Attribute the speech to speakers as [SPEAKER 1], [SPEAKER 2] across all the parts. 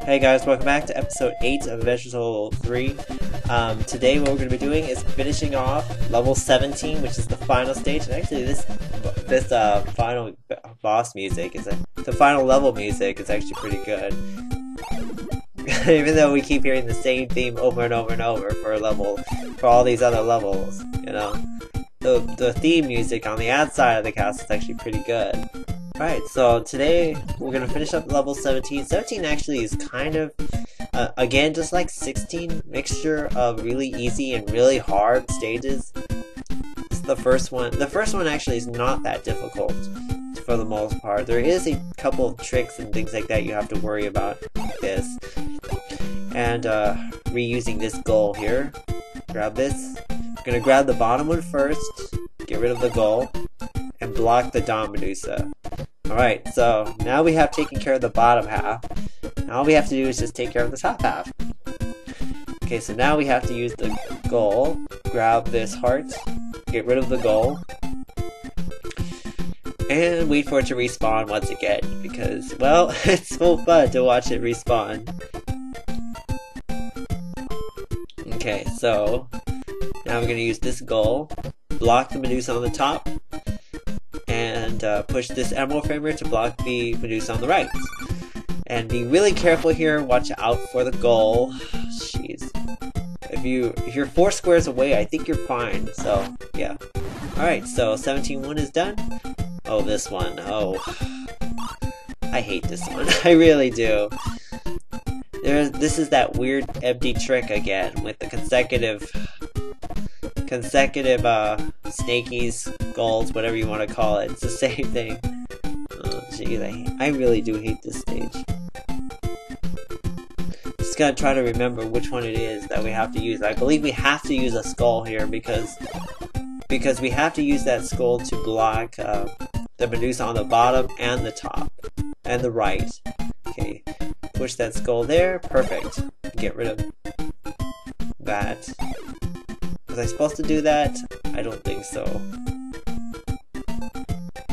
[SPEAKER 1] Hey guys, welcome back to episode 8 of Adventure Soul 3. Today what we're going to be doing is finishing off level 17, which is the final stage. And actually this final boss music, the final level music is actually pretty good. Even though we keep hearing the same theme over and over and over for all these other levels, you know. The theme music on the outside of the castle is actually pretty good. Alright, so today we're going to finish up level 17. 17 actually is kind of, again, just like 16, mixture of really easy and really hard stages. This is the first one. The first one actually is not that difficult for the most part. There is a couple of tricks and things like that you have to worry about like this. And reusing this goal here. Grab this. I'm going to grab the bottom one first, get rid of the goal, and block the Dawn Medusa. Alright, so now we have taken care of the bottom half. Now all we have to do is just take care of the top half. Okay, so now we have to use the goal, grab this heart, get rid of the goal, and wait for it to respawn once again, because, well, it's so fun to watch it respawn. Okay, so now we're going to use this goal, block the Medusa on the top, and push this emerald framer to block the Medusa on the right. And be really careful here, watch out for the goal. Jeez. If you're 4 squares away, I think you're fine, so yeah. Alright, so 17-1 is done. Oh, this one. Oh. I hate this one. I really do. This is that weird empty trick again with the consecutive snakies, skulls, whatever you want to call it. It's the same thing. Oh jeez, I really do hate this stage. Just gotta try to remember which one it is that we have to use. I believe we have to use a skull here because we have to use that skull to block the Medusa on the bottom and the top and the right. Okay, push that skull there. Perfect. Get rid of that. Was I supposed to do that? I don't think so.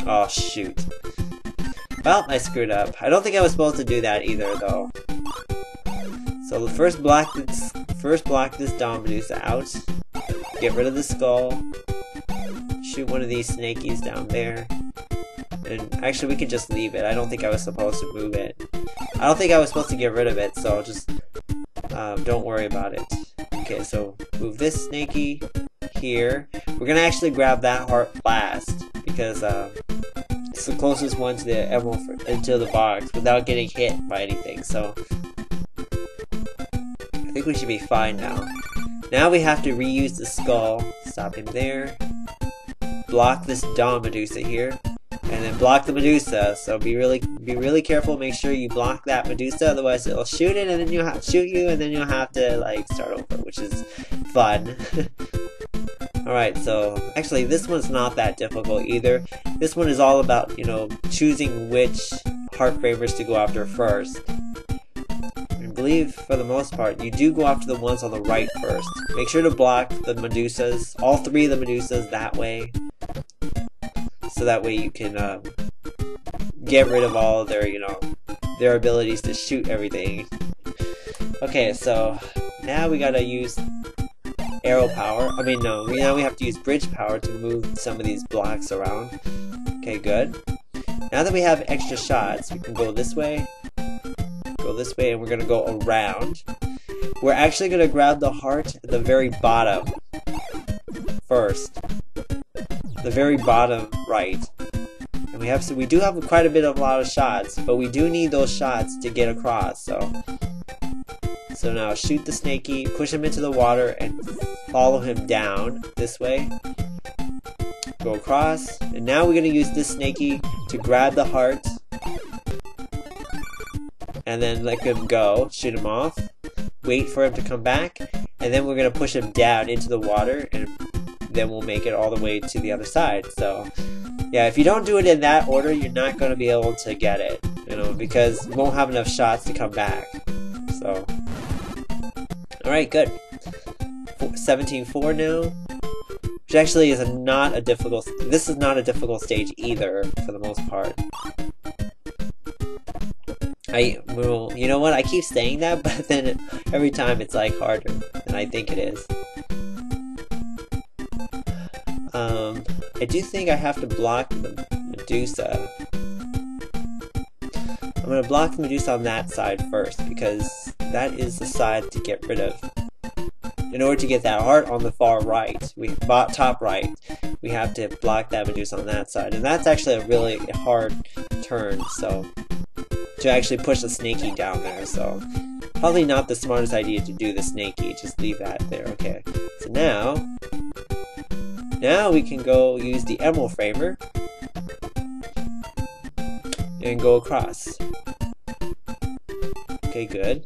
[SPEAKER 1] Oh shoot. Well, I screwed up. I don't think I was supposed to do that either though. So first block this Dawn Medusa out. Get rid of the skull. Shoot one of these snakies down there. And actually we could just leave it. I don't think I was supposed to move it. I don't think I was supposed to get rid of it, so just don't worry about it. Okay, so move this snaky here. We're gonna actually grab that heart last because it's the closest one to the emerald into the box without getting hit by anything. So I think we should be fine now. Now we have to reuse the skull. Stop him there. Block this Dawn Medusa here, and then block the Medusa. So be really careful. Make sure you block that Medusa, otherwise it'll shoot it, and then you'll shoot you, and then you'll have to like start over, which is fun. Alright, so actually this one's not that difficult either. This one is all about, you know, choosing which heart framers to go after first. I believe for the most part you do go after the ones on the right first. Make sure to block the Medusas, all 3 of the Medusas that way. So that way you can get rid of all of their, you know, their abilities to shoot everything. Okay, so now we gotta use arrow power. I mean, no, now we have to use bridge power to move some of these blocks around. Okay, good. Now that we have extra shots, we can go this way, and we're gonna go around. We're actually gonna grab the heart at the very bottom first. The very bottom right. And we do have quite a lot of shots, but we do need those shots to get across, so now shoot the snaky, push him into the water, and follow him down this way. Go across, and now we're gonna use this snaky to grab the heart, and then let him go, shoot him off, wait for him to come back, and then we're gonna push him down into the water, and then we'll make it all the way to the other side. So yeah, if you don't do it in that order, you're not going to be able to get it, you know, because you won't have enough shots to come back. So alright, good. 17-4 now, which actually is not a difficult, this is not a difficult stage either for the most part. Well, you know what? I keep saying that, but then every time it's like harder than I think it is. I do think I have to block the Medusa. I'm gonna block the Medusa on that side first, because that is the side to get rid of. In order to get that heart on the far right, top right, we have to block that Medusa on that side. And that's actually a really hard turn, so to actually push the Snaky down there, so probably not the smartest idea to do the Snaky, just leave that there, okay. So now we can go use the Emerald Framer and go across. Okay, good.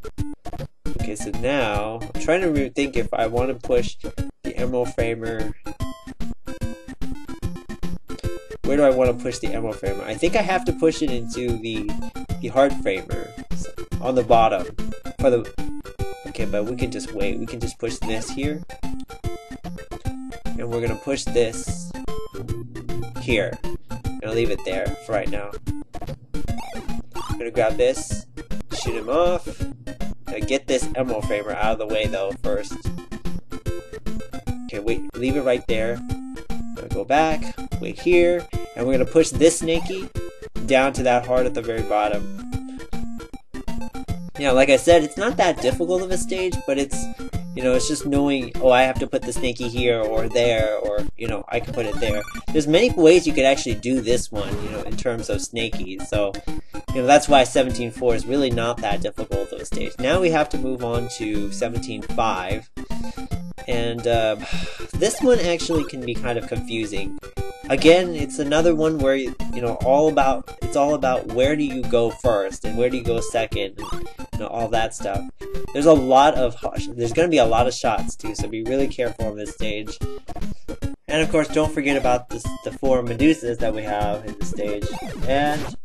[SPEAKER 1] Okay, so now I'm trying to think if I want to push the Emerald Framer. Where do I want to push the Emerald Framer? I think I have to push it into the Heart Framer on the bottom. Okay, but we can just wait. We can just push this here. And we're going to push this here. I'm going to leave it there for right now. I'm going to grab this, shoot him off. Get this Emerald Framer out of the way though first. Okay, wait, leave it right there. I'm gonna go back, wait here, and we're gonna push this Snaky down to that heart at the very bottom. Yeah, like I said, it's not that difficult of a stage, but it's, you know, it's just knowing, oh, I have to put the Snaky here or there, or, you know, I can put it there. There's many ways you could actually do this one, you know, in terms of Snakies, so, you know, that's why 17-4 is really not that difficult of a stage. Now we have to move on to 17-5, and this one actually can be kind of confusing. Again, it's another one where, you know, it's all about where do you go first and where do you go second, and, you know, all that stuff. There's going to be a lot of shots too, so be really careful on this stage. And of course, don't forget about the 4 Medusas that we have in the stage. And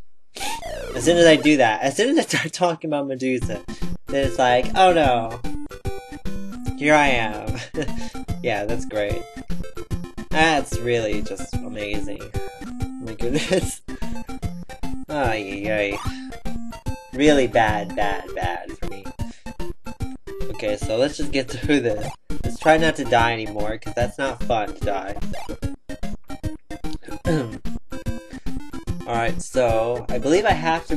[SPEAKER 1] as soon as I do that, as soon as I start talking about Medusa, then it's like, oh no, here I am. Yeah, that's great. That's really just amazing. Oh my goodness. Ay. Really bad for me. Okay, so let's just get through this. Let's try not to die anymore, because that's not fun to die. Alright, so I believe I have to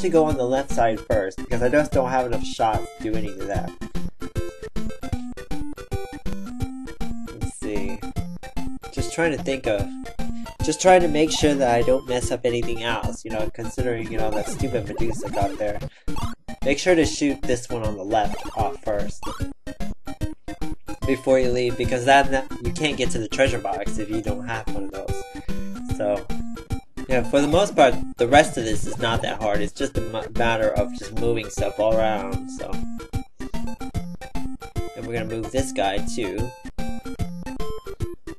[SPEAKER 1] go on the left side first, because I just don't have enough shots to do any of that. Let's see. Just trying to make sure that I don't mess up anything else, you know, considering, you know, that stupid Medusa got there. Make sure to shoot this one on the left off first before you leave, because then you can't get to the treasure box if you don't have one of those. So, yeah, for the most part, the rest of this is not that hard. It's just a matter of just moving stuff all around, so. And we're gonna move this guy too.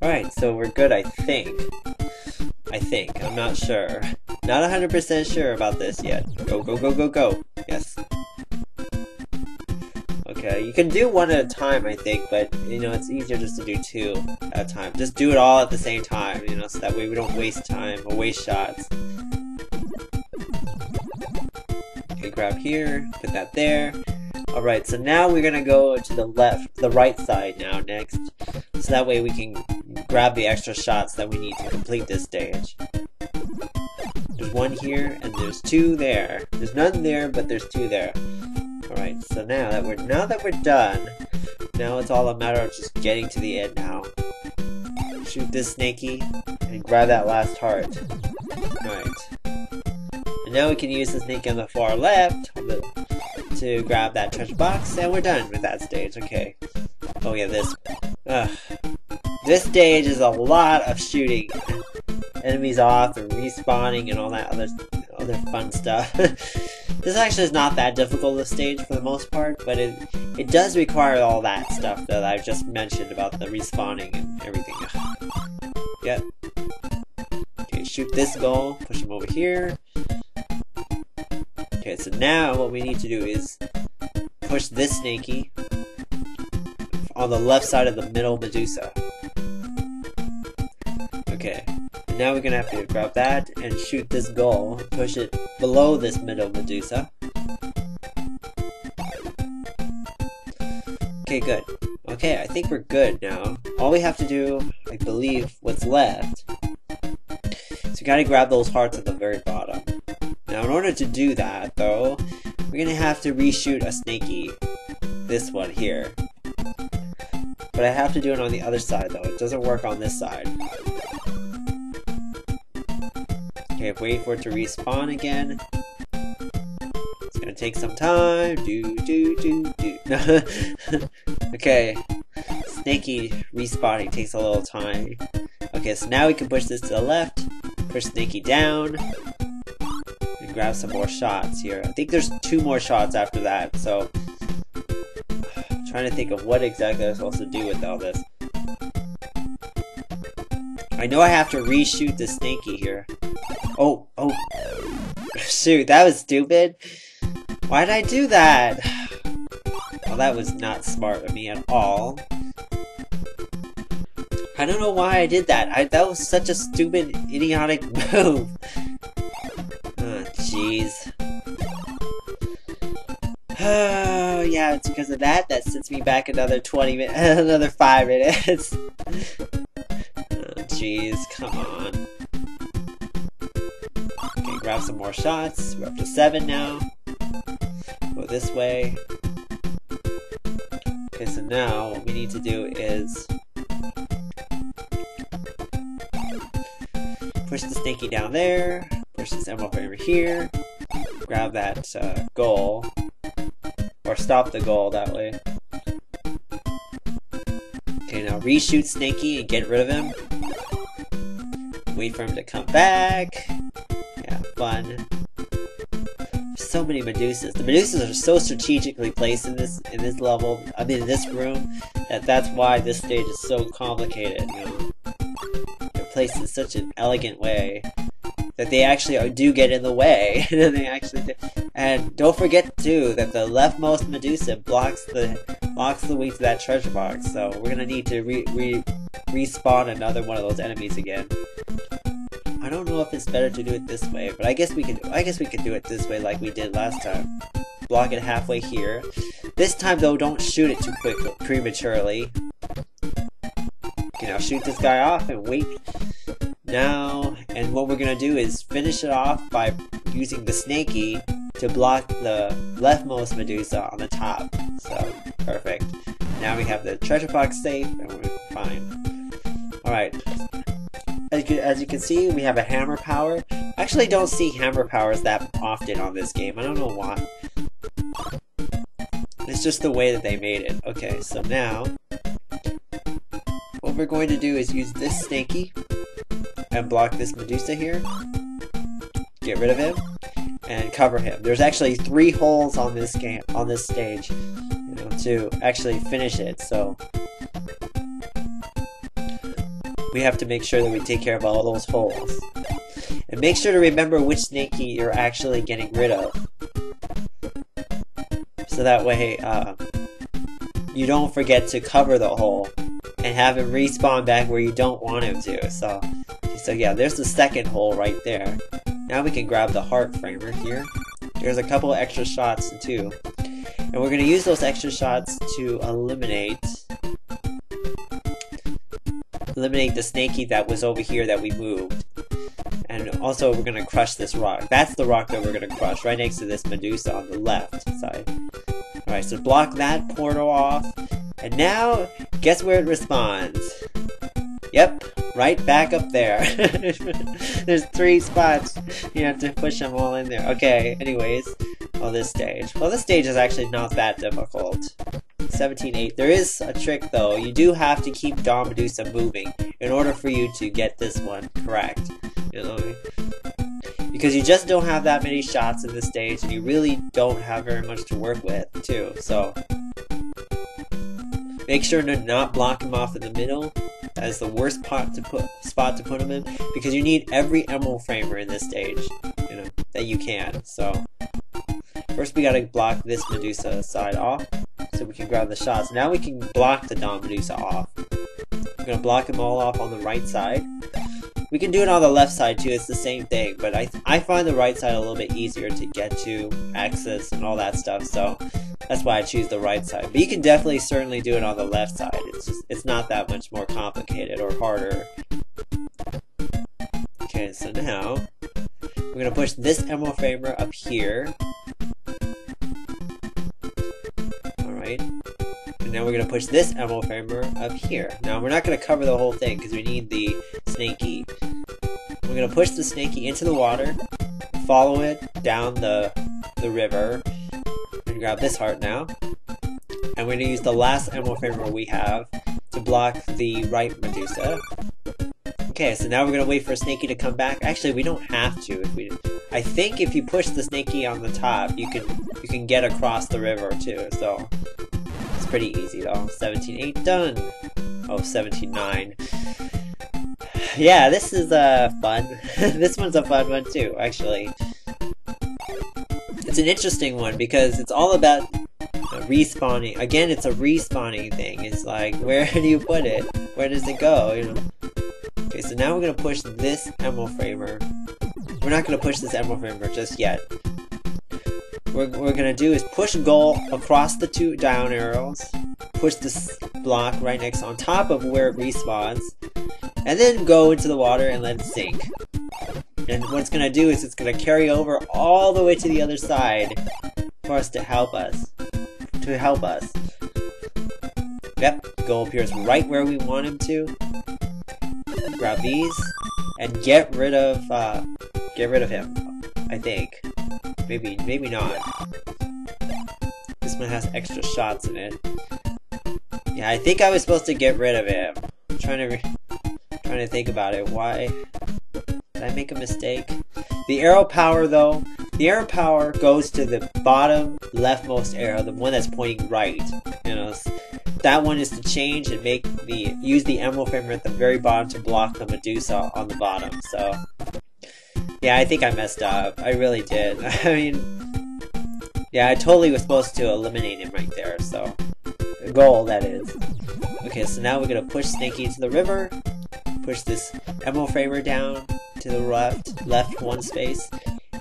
[SPEAKER 1] Alright, so we're good, I think. I'm not sure. Not 100% sure about this yet. Go. Yes. Okay, you can do one at a time, I think, but, you know, it's easier just to do 2 at a time. Just do it all at the same time, you know, so that way we don't waste time or waste shots. Okay, grab here, put that there. Alright, so now we're gonna go to the right side now next. So that way we can grab the extra shots that we need to complete this stage. There's 1 here, and there's 2 there. There's none there, but there's 2 there. Alright, so now that we're done, now it's all a matter of just getting to the end now. Shoot this Snaky, and grab that last heart. Alright. And now we can use the Snaky on the far left to grab that treasure box, and we're done with that stage, okay. Oh yeah, this stage is a lot of shooting enemies off and respawning and all that other fun stuff. This actually is not that difficult of a stage for the most part, but it does require all that stuff that I've just mentioned about the respawning and everything. Yep. Okay, shoot this goal, push him over here. Okay, so now what we need to do is push this Snaky on the left side of the middle Medusa. Okay, and now we're gonna have to grab that and shoot this goal, push it below this middle Medusa. Okay, good. Okay, I think we're good now. All we have to do, I believe, what's left, is we gotta grab those hearts at the very bottom. Now, in order to do that, though, we're gonna have to reshoot a Snaky. This one here. But I have to do it on the other side, though. It doesn't work on this side. Okay, wait for it to respawn again. It's gonna take some time. Okay. Snaky respawning takes a little time. Okay, so now we can push this to the left, push Snaky down, and grab some more shots here. I think there's 2 more shots after that, so I'm trying to think of what exactly I'm supposed to do with all this. I know I have to reshoot the Snaky here. Oh, shoot, that was stupid. Why did I do that? Well, that was not smart of me at all. I don't know why I did that. That was such a stupid, idiotic move. Oh, jeez. Oh, yeah, it's because of that. That sets me back another 20 minutes, another 5 minutes. Oh, jeez, come on. Okay, grab some more shots. We're up to 7 now. Go this way. Okay, so now what we need to do is push the Snaky down there, push this emerald over here, grab that goal, or stop the goal that way. Okay, now reshoot Snaky and get rid of him. Wait for him to come back. Yeah, fun. So many Medusas. The Medusas are so strategically placed in this level. I mean, in this room, that's why this stage is so complicated. You know, they're placed in such an elegant way that they actually do get in the way. They actually do. And don't forget too that the leftmost Medusa blocks the way to that treasure box. So we're gonna need to respawn another one of those enemies again. I don't know if it's better to do it this way, but I guess we can do it this way like we did last time. Block it halfway here. This time though, don't shoot it too prematurely. Okay, now shoot this guy off and wait. Now, and what we're gonna do is finish it off by using the Snaky to block the leftmost Medusa on the top. So, perfect. Now we have the treasure box safe and we're fine. Alright. As you can see, we have a hammer power. I actually don't see hammer powers that often on this game. I don't know why. It's just the way that they made it. Okay, so now what we're going to do is use this Snaky and block this Medusa here. Get rid of him and cover him. There's actually 3 holes on this stage, you know, to actually finish it. So we have to make sure that we take care of all those holes. And make sure to remember which Snaky you're actually getting rid of. So that way, you don't forget to cover the hole and have him respawn back where you don't want him to. So yeah, there's the second hole right there. Now we can grab the heart framer here. There's a couple of extra shots too. And we're going to use those extra shots to eliminate the Snaky that was over here that we moved. And also we're going to crush this rock. That's the rock that we're going to crush, right next to this Medusa on the left side. Alright, so block that portal off. And now, guess where it respawns? Yep, right back up there. There's 3 spots. You have to push them all in there. Okay, anyways, this stage. Well, this stage is actually not that difficult. 17-8. There is a trick though. You do have to keep Dawn Medusa moving in order for you to get this one correct. You know what I mean? Because you just don't have that many shots in this stage, and you really don't have very much to work with too. So make sure to not block him off in the middle. That is the worst spot to put him in, because you need every emerald framer in this stage, you know, that you can. So first we gotta block this Medusa side off, so we can grab the shots. Now we can block the Dawn Medusa off. We're gonna block them all off on the right side. We can do it on the left side too, it's the same thing, but I find the right side a little bit easier to get to, access, and all that stuff, so that's why I choose the right side. But you can definitely certainly do it on the left side. It's not that much more complicated or harder. Okay, so now we're gonna push this emerald framer up here. Alright. And now we're gonna push this emerald framer up here. Now we're not gonna cover the whole thing because we need the snaky. We're gonna push the snaky into the water, follow it down the river, and grab this heart now. And we're gonna use the last emerald framer we have to block the right Medusa. Okay, so now we're gonna wait for Snaky to come back. Actually, we don't have to. I think if you push the Snaky on the top, you can get across the river too. So it's pretty easy though. 17-8 done. Oh, 17-9. Yeah, this is fun. This one's a fun one too, actually. It's an interesting one because it's all about respawning. Again, it's a respawning thing. It's like, where do you put it? Where does it go? You know. Okay, so now we're gonna push this emerald framer. We're not gonna push this emerald framer just yet. What we're gonna do is push goal across the two down arrows, push this block right next on top of where it respawns, and then go into the water and let it sink. And what it's gonna do is it's gonna carry over all the way to the other side for us to help us. Yep, goal appears right where we want him to. Grab these and get rid of him. I think. Maybe not. This one has extra shots in it. Yeah, I think I was supposed to get rid of him. I'm trying to think about it. Why did I make a mistake? The arrow power though. The arrow power goes to the bottom leftmost arrow, the one that's pointing right. You know. That one is to change and use the emerald framer at the very bottom to block the Medusa on the bottom. So yeah, I think I messed up. I really did. I mean, yeah, I totally was supposed to eliminate him right there. So goal, that is. Okay, so now we're gonna push Snaky into the river. Push this emerald framer down to the left one space.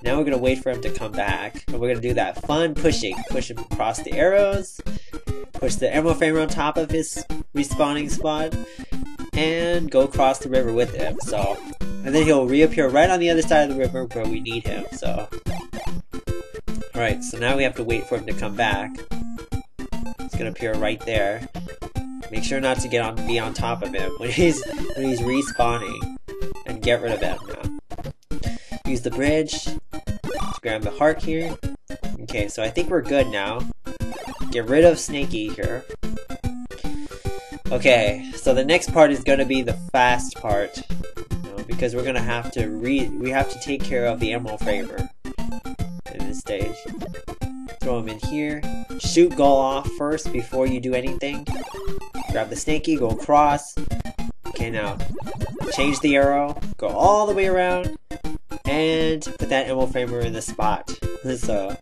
[SPEAKER 1] Now we're gonna wait for him to come back, and we're gonna do that fun pushing. Push him across the arrows. Push the emerald framer on top of his respawning spot, and go across the river with him. So, and then he'll reappear right on the other side of the river where we need him. So, all right. So now we have to wait for him to come back. He's gonna appear right there. Make sure not to be on top of him when he's respawning, and get rid of him now. Use the bridge to grab the heart here. Okay, so I think we're good now. Get rid of Snaky here. Okay, so the next part is gonna be the fast part, because we're gonna have to we have to take care of the emerald framer in this stage. Throw him in here. Shoot goal off first before you do anything. Grab the Snaky, go across. Okay, now change the arrow, go all the way around, and put that emerald framer in the spot. So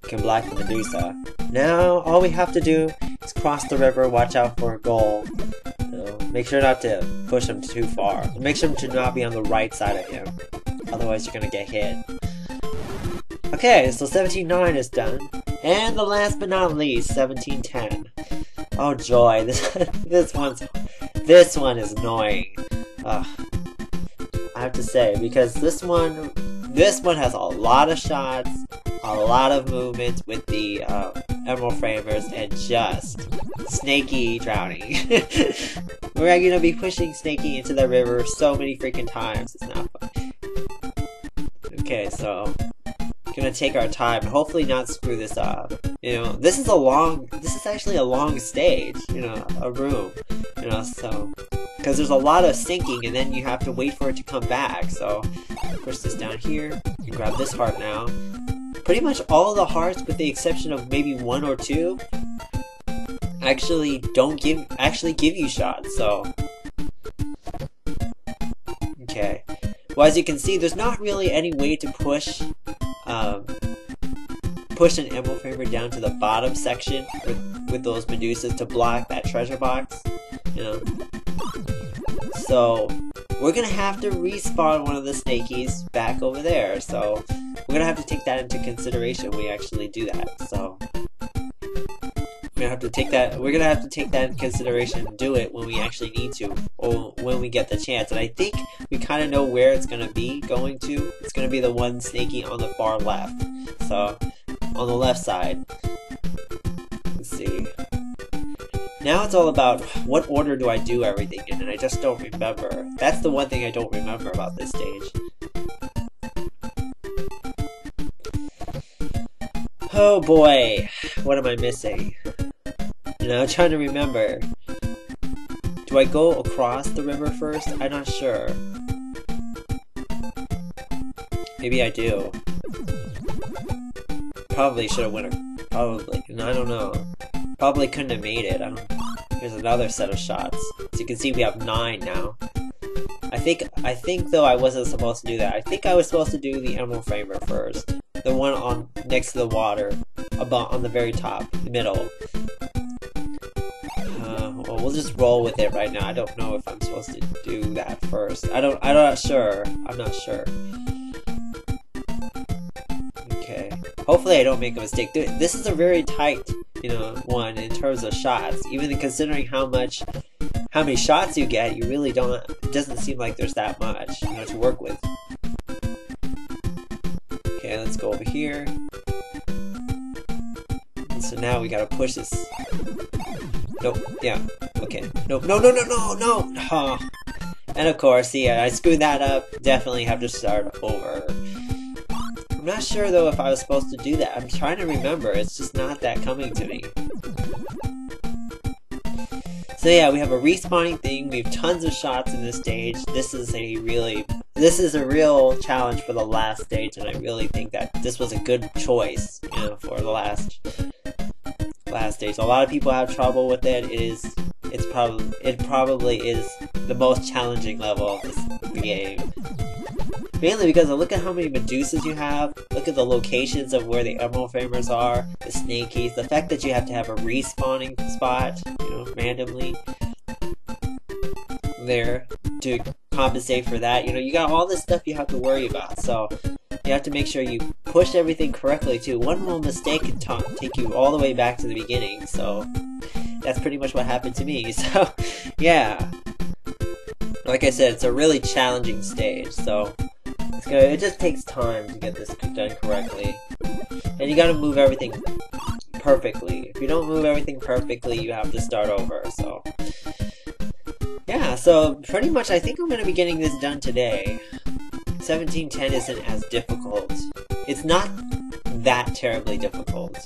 [SPEAKER 1] can block the Medusa. Now all we have to do is cross the river, watch out for a goal. So make sure not to push him too far. Make sure to not be on the right side of him. Otherwise you're gonna get hit. Okay, so 17-9 is done. And the last but not least, 17-10. Oh joy, this one is annoying. I have to say, because this one has a lot of shots, a lot of movement with the emerald framers, and just Snaky drowning. We're gonna be pushing Snaky into the river so many freaking times. It's not fun. Okay, so gonna take our time and hopefully not screw this up. You know, this is actually a long stage, you know, a room, you know, so, because there's a lot of sinking and then you have to wait for it to come back. So push this down here, you grab this heart now. Pretty much all of the hearts, with the exception of maybe 1 or 2, actually give you shots. So okay, well, as you can see, there's not really any way to push an emerald framer down to the bottom section with those Medusas to block that treasure box, you know. So we're gonna have to respawn one of the snakies back over there. So we're gonna have to take that into consideration when we actually do that. So we're gonna have to take that into consideration and do it when we actually need to, or when we get the chance. And I think we kind of know where it's gonna be going to. It's gonna be the one snaky on the far left. So on the left side. Let's see. Now it's all about what order do I do everything in, and I just don't remember. That's the one thing I don't remember about this stage. Oh boy, what am I missing? And I'm trying to remember. Do I go across the river first? I'm not sure. Maybe I do. Probably should have went. Probably. I don't know. Probably couldn't have made it. Here's another set of shots. As you can see, we have 9 now. I think though I wasn't supposed to do that. I think I was supposed to do the emerald framer first. The one on next to the water, about on the very top, the middle. Well, we'll just roll with it right now. I don't know if I'm supposed to do that first. I'm not sure. I'm not sure. Okay. Hopefully I don't make a mistake. This is a very tight, one in terms of shots. Even considering how many shots you get, you really don't. It doesn't seem like there's that much, to work with. Okay, let's go over here. And so now we gotta push this. Nope. Yeah. Okay. Nope. No. Oh. And of course, yeah, I screwed that up. Definitely have to start over. I'm not sure though if I was supposed to do that. I'm trying to remember. It's just not that coming to me. So yeah, we have a respawning thing. We have tons of shots in this stage. This is a real challenge for the last stage, and I really think that this was a good choice, for the last stage. A lot of people have trouble with it. It probably is the most challenging level of this game. Mainly because look at how many Medusas you have, look at the locations of where the emerald framers are, the snakies, the fact that you have to have a respawning spot, randomly there to compensate for that. You got all this stuff you have to worry about, so you have to make sure you push everything correctly too. One little mistake can take you all the way back to the beginning, so that's pretty much what happened to me. So yeah, like I said, it's a really challenging stage, so it just takes time to get this done correctly. And you gotta move everything perfectly. If you don't move everything perfectly, you have to start over, so. Yeah, so pretty much I think I'm gonna be getting this done today. 1710 isn't as difficult. It's not that terribly difficult.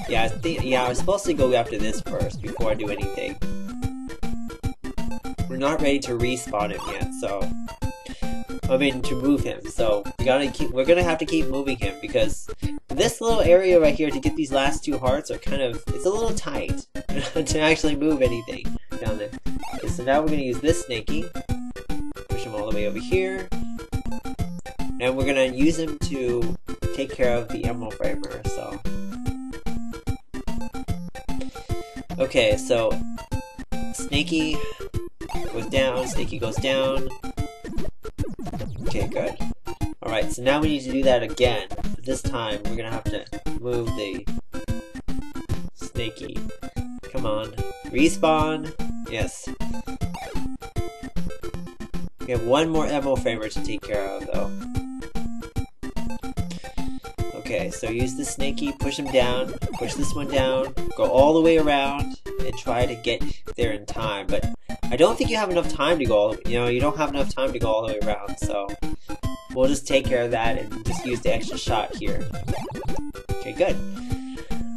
[SPEAKER 1] Yeah, I was supposed to go after this first before I do anything. We're not ready to respawn him yet, so. To move him, so we're gonna have to keep moving him, because this little area right here to get these last 2 hearts are it's a little tight to actually move anything down there. Okay, so now we're gonna use this snaky, push him all the way over here, and we're gonna use him to take care of the emerald framer, so. Okay, so snaky goes down, snaky goes down. Okay, good. Alright, so now we need to do that again. But this time, we're gonna have to move the snaky. Come on. Respawn. Yes. We have one more emerald framer to take care of, though. Okay, so use the snaky, push him down, push this one down, go all the way around, and try to get there in time. But I don't think you have enough time to go you don't have enough time to go all the way around, so we'll just take care of that and just use the extra shot here. Okay, good.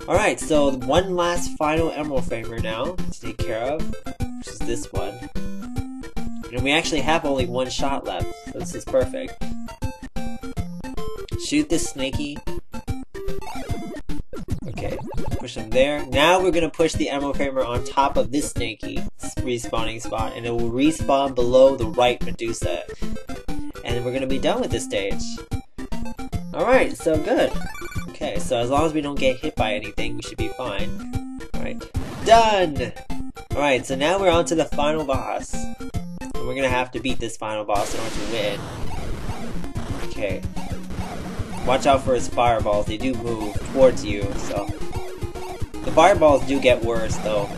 [SPEAKER 1] Alright, so one last final emerald framer now to take care of, which is this one. And we actually have only 1 shot left, so this is perfect. Shoot this snaky. Okay, push him there. Now we're gonna push the emerald framer on top of this snaky respawning spot, and it will respawn below the right Medusa. And we're gonna be done with this stage. Alright, so good. Okay, so as long as we don't get hit by anything, we should be fine. Alright, done! Alright, so now we're on to the final boss. And we're we're gonna have to beat this final boss in order to win. Okay. Watch out for his fireballs, they do move towards you, so... The fireballs do get worse, though.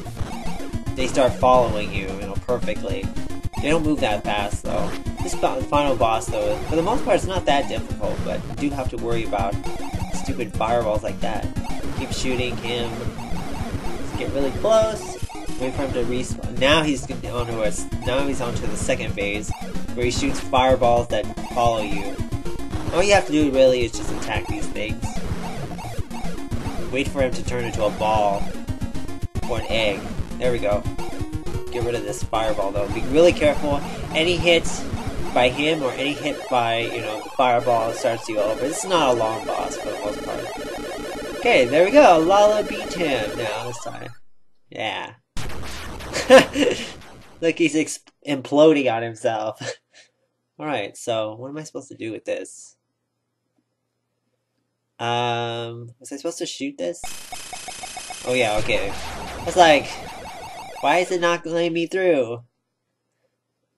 [SPEAKER 1] They start following you, perfectly. They don't move that fast, though. This final boss, though, for the most part, it's not that difficult, but you do have to worry about stupid fireballs like that. Keep shooting him. Let's get really close. Wait for him to respawn. Now he's onto the second phase, where he shoots fireballs that follow you. All you have to do really is just attack these things. Wait for him to turn into a ball or an egg. There we go. Get rid of this fireball though. Be really careful. Any hit by him or any hit by, the fireball starts you over. This is not a long boss for the most part. Okay, there we go. Lala beat him now this time. Yeah. Look, he's imploding on himself. Alright, so what am I supposed to do with this? Was I supposed to shoot this? Oh yeah, okay. I was like, why is it not letting me through?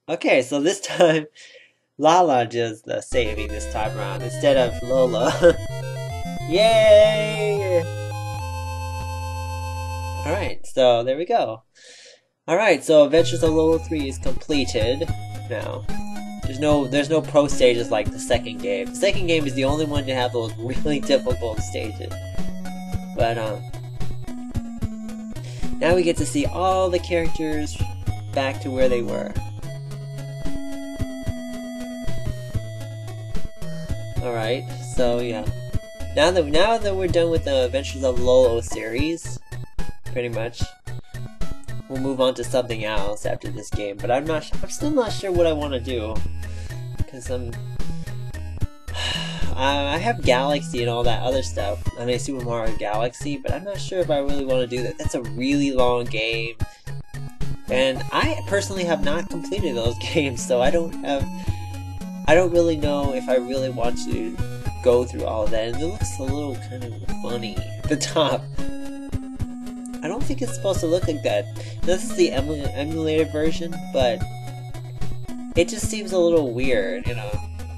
[SPEAKER 1] Okay, so this time, Lala does the saving this time around instead of Lolo. Yay! Alright, so there we go. Alright, so Adventures of Lolo 3 is completed now. There's no pro stages like the second game. The second game is the only one to have those really difficult stages. But now we get to see all the characters back to where they were. Alright, so yeah. Now that we're done with the Adventures of Lolo series, pretty much, we'll move on to something else after this game. But I'm still not sure what I want to do. Because I have Galaxy and all that other stuff. I mean, Super Mario Galaxy, but I'm not sure if I really want to do that. That's a really long game. And I personally have not completed those games, so I don't really know if I really want to go through all of that. And it looks a little kind of funny at the top. I don't think it's supposed to look like that. This is the emulated version, but it just seems a little weird,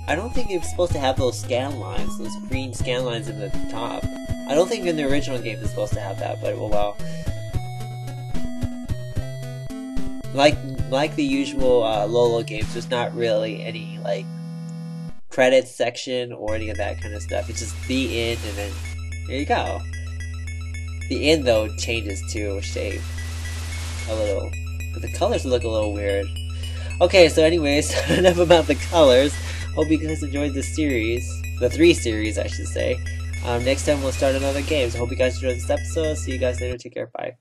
[SPEAKER 1] I don't think it's supposed to have those scan lines, those green scan lines in the top. I don't think in the original game it's supposed to have that, but well. Like the usual Lolo games, there's not really any, credits section or any of that kind of stuff. It's just the end, and then there you go. The end, though, changes to shape a little. But the colors look a little weird. Okay, so anyways, enough about the colors. Hope you guys enjoyed this series. The 3 series, I should say. Next time we'll start another game. So hope you guys enjoyed this episode. See you guys later. Take care. Bye.